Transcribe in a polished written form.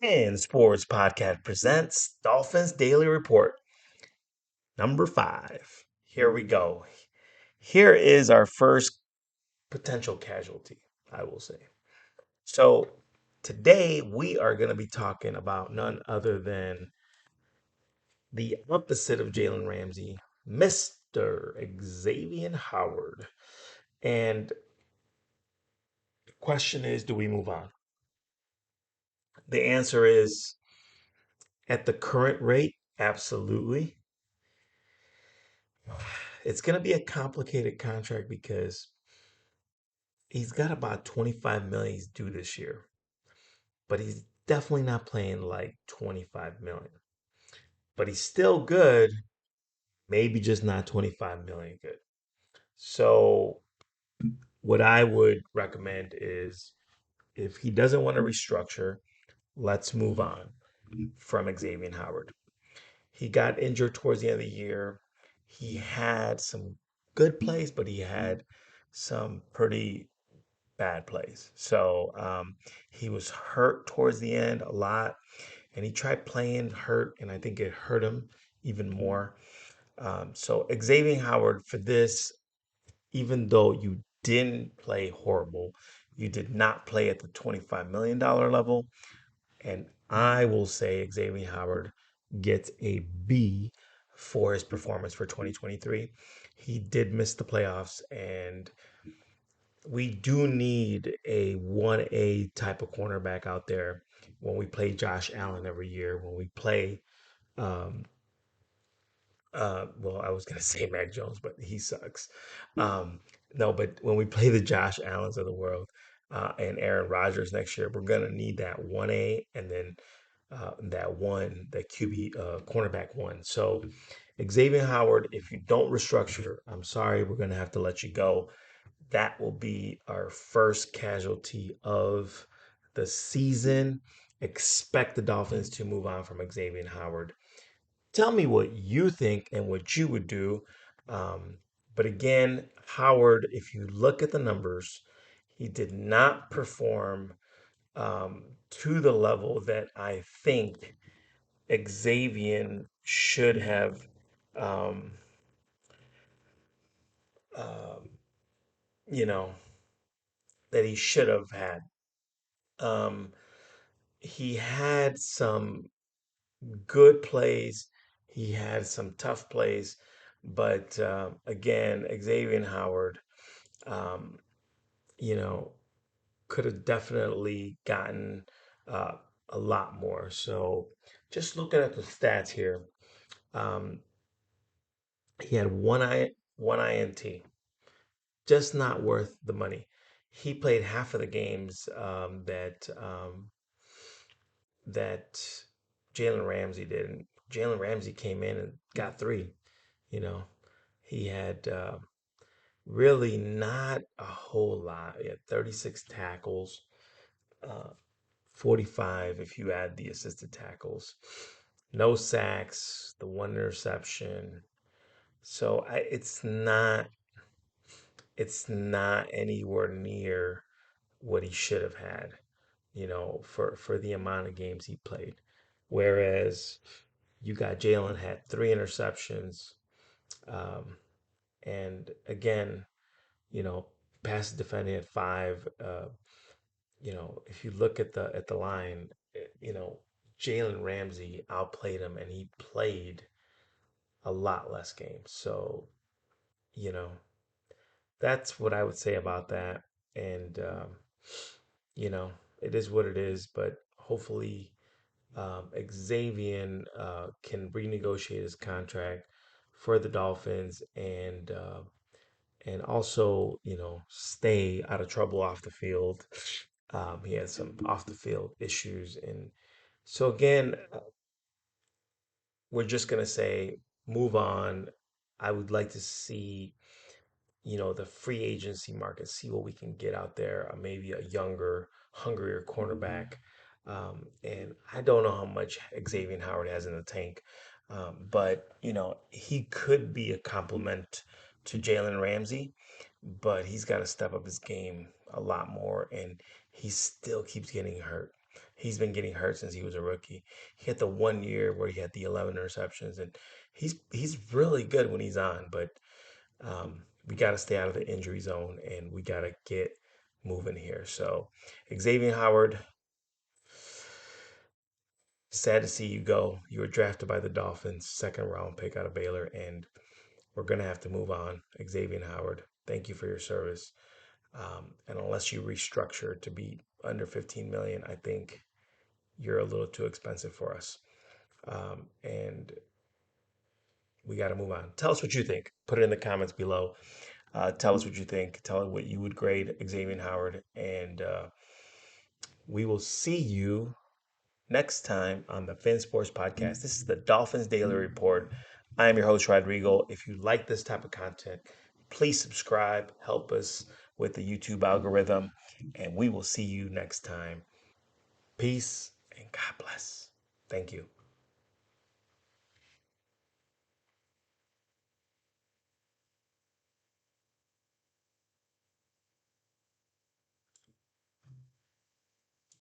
And Sports Podcast presents Dolphins Daily Report, number 5. Here we go. Here is our first potential casualty, I will say. So, today we are going to be talking about none other than the opposite of Jalen Ramsey, Mr. Xavien Howard. And the question is, do we move on? The answer is at the current rate, absolutely. It's going to be a complicated contract because he's got about 25 million he's due this year, but he's definitely not playing like 25 million. But he's still good, maybe just not 25 million good. So, what I would recommend is if he doesn't want to restructure, let's move on from Xavier Howard. He got injured towards the end of the year. He had some good plays, but he had some pretty bad plays. So he was hurt towards the end a lot, and he tried playing hurt, and I think it hurt him even more. So Xavier Howard, for this, even though you didn't play horrible, you did not play at the $25 million level, and I will say Xavier Howard gets a B for his performance for 2023. He did miss the playoffs, and we do need a 1A type of cornerback out there when we play Josh Allen every year, when we play, um, well, I was going to say Mac Jones, but he sucks. No, but when we play the Josh Allens of the world and Aaron Rodgers next year, we're going to need that 1A and then that QB cornerback one. So Xavier Howard, if you don't restructure, I'm sorry, we're going to have to let you go. That will be our first casualty of the season. Expect the Dolphins to move on from Xavier Howard. Tell me what you think and what you would do. Um, but again, Howard, if you look at the numbers, he did not perform to the level that I think Xavier should have, um, um, you know, that he should have had. Um, he had some good plays. He had some tough plays, but again, Xavier Howard, um, you know, could have definitely gotten uh, a lot more. So, just looking at the stats here, um, he had one INT, just not worth the money. He played half of the games that Jalen Ramsey did. And Jalen Ramsey came in and got three. You know, he had really not a whole lot. He had 36 tackles, uh, 45 if you add the assisted tackles. No sacks, the one interception. So it's not anywhere near what he should have had, for the amount of games he played. Whereas you got Jalen had three interceptions, um, and again, you know, pass defending at five. If you look at the line, Jalen Ramsey outplayed him, and he played a lot less games. So you know, that's what I would say about that. And you know, it is what it is. But hopefully, Xavier can renegotiate his contract for the Dolphins and also, stay out of trouble off the field. He had some off the field issues. And so, again, we're just going to say move on. I would like to see, the free agency market, see what we can get out there, maybe a younger, hungrier cornerback. And I don't know how much Xavier Howard has in the tank, but, he could be a compliment to Jalen Ramsey, but he's got to step up his game a lot more, and he still keeps getting hurt. He's been getting hurt since he was a rookie. He had the 1 year where he had the 11 interceptions, and he's really good when he's on. But we got to stay out of the injury zone, and we got to get moving here. So, Xavier Howard, sad to see you go. You were drafted by the Dolphins, second round pick out of Baylor, and we're gonna have to move on. Xavier Howard, thank you for your service. And unless you restructure to be under 15 million, I think you're a little too expensive for us. And we got to move on. Tell us what you think. Put it in the comments below. Tell us what you think. Tell us what you would grade Xavier Howard. And we will see you next time on the Fin Sports Podcast. This is the Dolphins Daily Report. I am your host, Rodrigo. If you like this type of content, please subscribe. Help us with the YouTube algorithm. And we will see you next time. Peace and God bless. Thank you.